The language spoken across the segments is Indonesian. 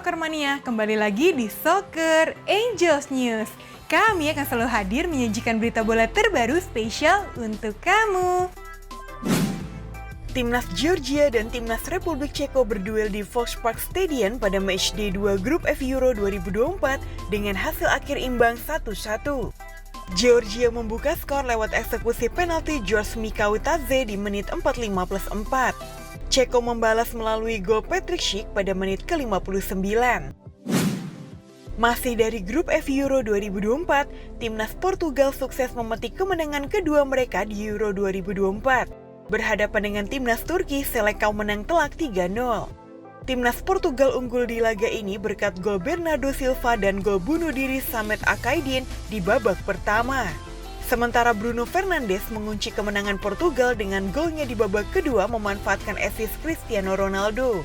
Soccer Mania, kembali lagi di Soccer Angels News. Kami akan selalu hadir menyajikan berita bola terbaru spesial untuk kamu. Timnas Georgia dan Timnas Republik Ceko berduel di Volkspark Stadion pada matchday 2 Grup F Euro 2024 dengan hasil akhir imbang 1-1. Georgia membuka skor lewat eksekusi penalti George Mikhautadze di menit 45+4. Ceko membalas melalui gol Patrick Schick pada menit ke-59. Masih dari Grup F Euro 2024, Timnas Portugal sukses memetik kemenangan kedua mereka di Euro 2024. Berhadapan dengan Timnas Turki, Selekau menang telak 3-0. Timnas Portugal unggul di laga ini berkat gol Bernardo Silva dan gol bunuh diri Samet Akaidin di babak pertama. Sementara Bruno Fernandes mengunci kemenangan Portugal dengan golnya di babak kedua memanfaatkan assist Cristiano Ronaldo.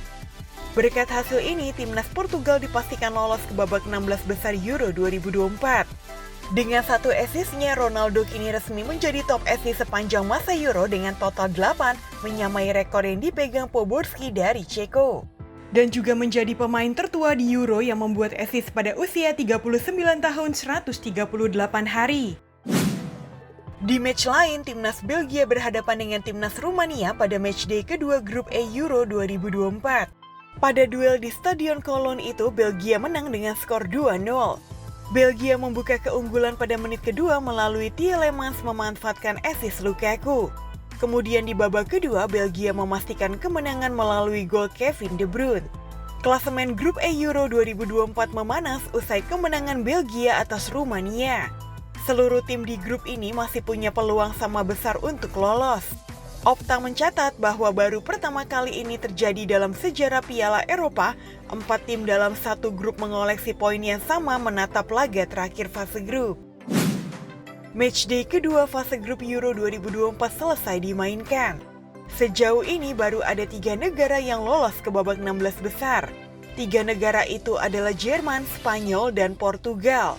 Berkat hasil ini, Timnas Portugal dipastikan lolos ke babak 16 besar Euro 2024. Dengan satu assist-nya, Ronaldo kini resmi menjadi top assist sepanjang masa Euro dengan total 8, menyamai rekor yang dipegang Poborski dari Ceko. Dan juga menjadi pemain tertua di Euro yang membuat assist pada usia 39 tahun 138 hari. Di match lain, Timnas Belgia berhadapan dengan Timnas Rumania pada matchday kedua Grup E Euro 2024. Pada duel di Stadion Cologne itu, Belgia menang dengan skor 2-0. Belgia membuka keunggulan pada menit kedua melalui Tielemans memanfaatkan assist Lukaku. Kemudian di babak kedua, Belgia memastikan kemenangan melalui gol Kevin De Bruyne. Klasemen Grup E Euro 2024 memanas usai kemenangan Belgia atas Rumania. Seluruh tim di grup ini masih punya peluang sama besar untuk lolos. Opta mencatat bahwa baru pertama kali ini terjadi dalam sejarah Piala Eropa, 4 tim dalam satu grup mengoleksi poin yang sama menatap laga terakhir fase grup. Matchday kedua fase grup Euro 2024 selesai dimainkan. Sejauh ini baru ada 3 negara yang lolos ke babak 16 besar. 3 negara itu adalah Jerman, Spanyol, dan Portugal.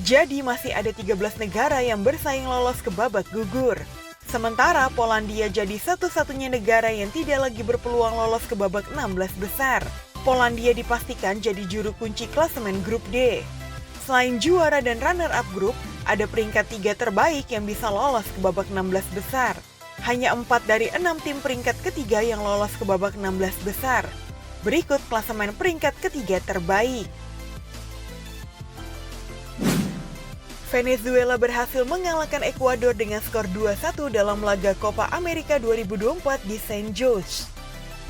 Jadi masih ada 13 negara yang bersaing lolos ke babak gugur. Sementara Polandia jadi satu-satunya negara yang tidak lagi berpeluang lolos ke babak 16 besar. Polandia dipastikan jadi juru kunci klasemen grup D. Selain juara dan runner-up grup, ada peringkat 3 terbaik yang bisa lolos ke babak 16 besar. Hanya 4 dari 6 tim peringkat ketiga yang lolos ke babak 16 besar. Berikut klasemen peringkat ketiga terbaik. Venezuela berhasil mengalahkan Ekuador dengan skor 2-1 dalam laga Copa America 2024 di San Jose.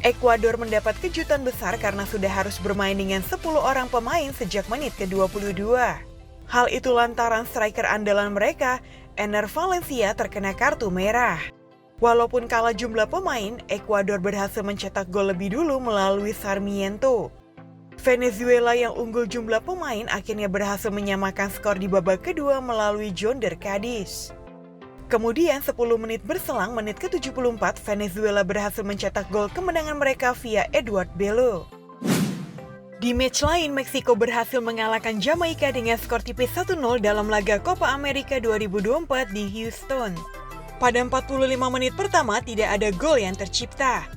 Ekuador mendapat kejutan besar karena sudah harus bermain dengan 10 orang pemain sejak menit ke-22. Hal itu lantaran striker andalan mereka, Ener Valencia, terkena kartu merah. Walaupun kalah jumlah pemain, Ekuador berhasil mencetak gol lebih dulu melalui Sarmiento. Venezuela yang unggul jumlah pemain akhirnya berhasil menyamakan skor di babak kedua melalui Jonder Cadiz. Kemudian 10 menit berselang menit ke-74, Venezuela berhasil mencetak gol kemenangan mereka via Edward Bello. Di match lain, Meksiko berhasil mengalahkan Jamaika dengan skor tipis 1-0 dalam laga Copa America 2024 di Houston. Pada 45 menit pertama tidak ada gol yang tercipta.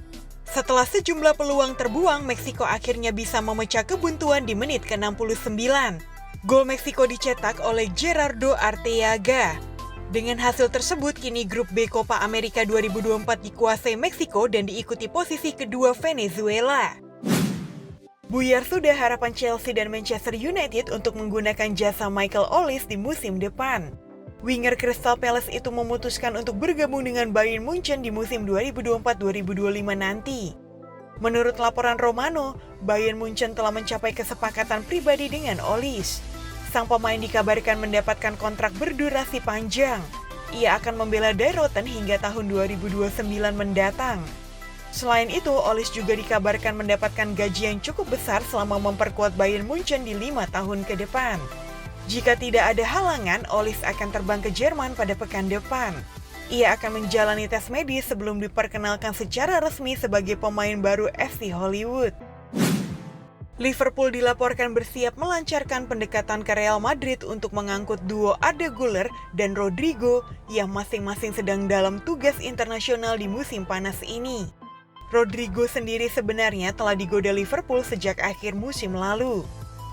Setelah sejumlah peluang terbuang, Meksiko akhirnya bisa memecah kebuntuan di menit ke-69. Gol Meksiko dicetak oleh Gerardo Arteaga. Dengan hasil tersebut, kini grup B Copa America 2024 dikuasai Meksiko dan diikuti posisi kedua Venezuela. Buyar sudah harapan Chelsea dan Manchester United untuk menggunakan jasa Michael Olise di musim depan. Winger Crystal Palace itu memutuskan untuk bergabung dengan Bayern Munchen di musim 2024-2025 nanti. Menurut laporan Romano, Bayern Munchen telah mencapai kesepakatan pribadi dengan Olise. Sang pemain dikabarkan mendapatkan kontrak berdurasi panjang. Ia akan membela Dayroten hingga tahun 2029 mendatang. Selain itu, Olise juga dikabarkan mendapatkan gaji yang cukup besar selama memperkuat Bayern Munchen di 5 tahun ke depan. Jika tidak ada halangan, Olise akan terbang ke Jerman pada pekan depan. Ia akan menjalani tes medis sebelum diperkenalkan secara resmi sebagai pemain baru FC Hollywood. Liverpool dilaporkan bersiap melancarkan pendekatan ke Real Madrid untuk mengangkut duo Arda Güler dan Rodrigo yang masing-masing sedang dalam tugas internasional di musim panas ini. Rodrigo sendiri sebenarnya telah digoda Liverpool sejak akhir musim lalu.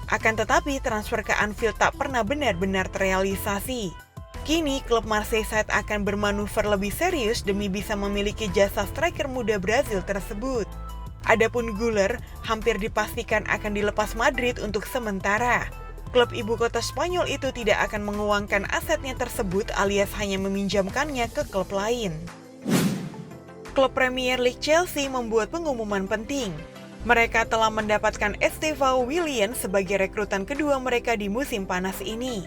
Akan tetapi transfer ke Anfield tak pernah benar-benar terrealisasi. Kini klub Merseyside akan bermanuver lebih serius demi bisa memiliki jasa striker muda Brazil tersebut. Adapun Güler hampir dipastikan akan dilepas Madrid untuk sementara. Klub ibu kota Spanyol itu tidak akan menguangkan asetnya tersebut alias hanya meminjamkannya ke klub lain. Klub Premier League Chelsea membuat pengumuman penting. Mereka telah mendapatkan Estevão Willian sebagai rekrutan kedua mereka di musim panas ini.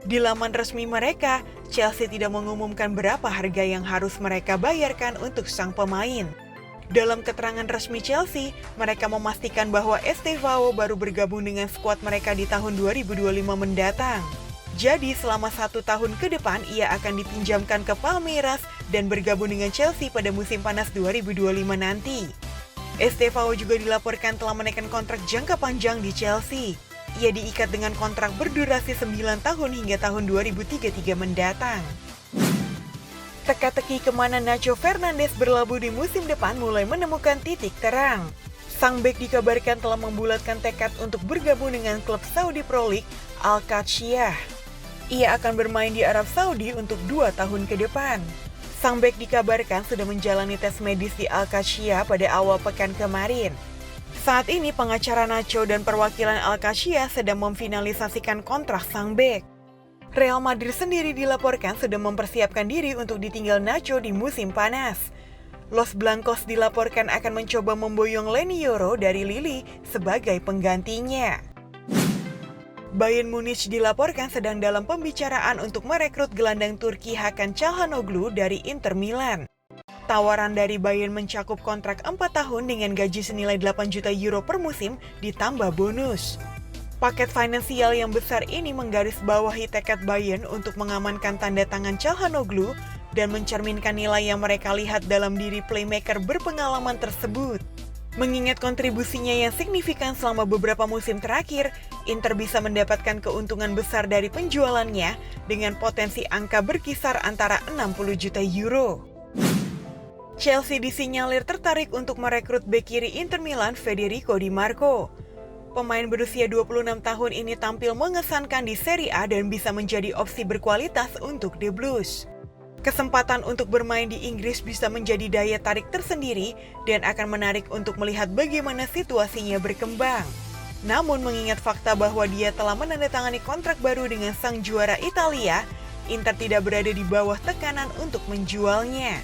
Di laman resmi mereka, Chelsea tidak mengumumkan berapa harga yang harus mereka bayarkan untuk sang pemain. Dalam keterangan resmi Chelsea, mereka memastikan bahwa Estevão baru bergabung dengan skuad mereka di tahun 2025 mendatang. Jadi selama 1 tahun ke depan ia akan dipinjamkan ke Palmeiras dan bergabung dengan Chelsea pada musim panas 2025 nanti. Estevão juga dilaporkan telah menaikkan kontrak jangka panjang di Chelsea. Ia diikat dengan kontrak berdurasi 9 tahun hingga tahun 2033 mendatang. Teka-teki kemana Nacho Fernandes berlabuh di musim depan mulai menemukan titik terang. Sang bek dikabarkan telah membulatkan tekad untuk bergabung dengan klub Saudi Pro League Al-Qadsiah. Ia akan bermain di Arab Saudi untuk 2 tahun ke depan. Sang bek dikabarkan sudah menjalani tes medis di Al-Qadsiah pada awal pekan kemarin. Saat ini pengacara Nacho dan perwakilan Al-Qadsiah sedang memfinalisasikan kontrak sang bek. Real Madrid sendiri dilaporkan sudah mempersiapkan diri untuk ditinggal Nacho di musim panas. Los Blancos dilaporkan akan mencoba memboyong Leny Yoro dari Lille sebagai penggantinya. Bayern Munich dilaporkan sedang dalam pembicaraan untuk merekrut gelandang Turki Hakan Çalhanoğlu dari Inter Milan. Tawaran dari Bayern mencakup kontrak 4 tahun dengan gaji senilai 8 juta euro per musim ditambah bonus. Paket finansial yang besar ini menggarisbawahi tekad Bayern untuk mengamankan tanda tangan Çalhanoğlu dan mencerminkan nilai yang mereka lihat dalam diri playmaker berpengalaman tersebut. Mengingat kontribusinya yang signifikan selama beberapa musim terakhir, Inter bisa mendapatkan keuntungan besar dari penjualannya dengan potensi angka berkisar antara 60 juta euro. Chelsea disinyalir tertarik untuk merekrut bek kiri Inter Milan Federico Di Marco. Pemain berusia 26 tahun ini tampil mengesankan di Serie A dan bisa menjadi opsi berkualitas untuk The Blues. Kesempatan untuk bermain di Inggris bisa menjadi daya tarik tersendiri dan akan menarik untuk melihat bagaimana situasinya berkembang. Namun mengingat fakta bahwa dia telah menandatangani kontrak baru dengan sang juara Italia, Inter tidak berada di bawah tekanan untuk menjualnya.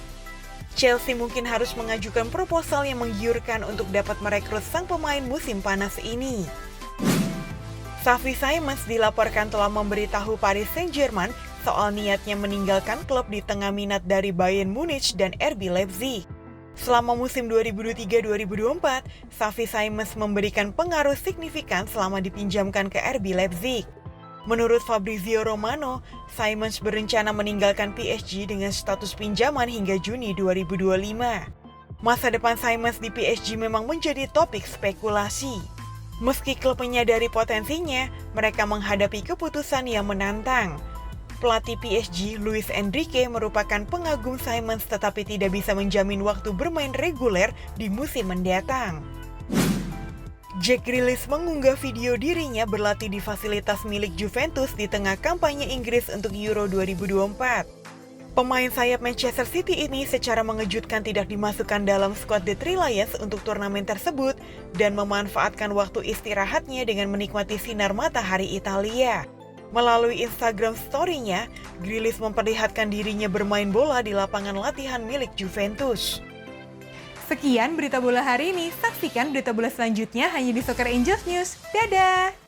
Chelsea mungkin harus mengajukan proposal yang menggiurkan untuk dapat merekrut sang pemain musim panas ini. Xavi Simons dilaporkan telah memberitahu Paris Saint-Germain soal niatnya meninggalkan klub di tengah minat dari Bayern Munich dan RB Leipzig. Selama musim 2023-2024, Xavi Simons memberikan pengaruh signifikan selama dipinjamkan ke RB Leipzig. Menurut Fabrizio Romano, Simons berencana meninggalkan PSG dengan status pinjaman hingga Juni 2025. Masa depan Simons di PSG memang menjadi topik spekulasi. Meski klub menyadari potensinya, mereka menghadapi keputusan yang menantang. Pelatih PSG, Luis Enrique, merupakan pengagum Simons tetapi tidak bisa menjamin waktu bermain reguler di musim mendatang. Jack Grealish mengunggah video dirinya berlatih di fasilitas milik Juventus di tengah kampanye Inggris untuk Euro 2024. Pemain sayap Manchester City ini secara mengejutkan tidak dimasukkan dalam skuad The Three Lions untuk turnamen tersebut dan memanfaatkan waktu istirahatnya dengan menikmati sinar matahari Italia. Melalui Instagram story-nya, Grealish memperlihatkan dirinya bermain bola di lapangan latihan milik Juventus. Sekian berita bola hari ini, saksikan berita bola selanjutnya hanya di Soccer Angels News. Dadah!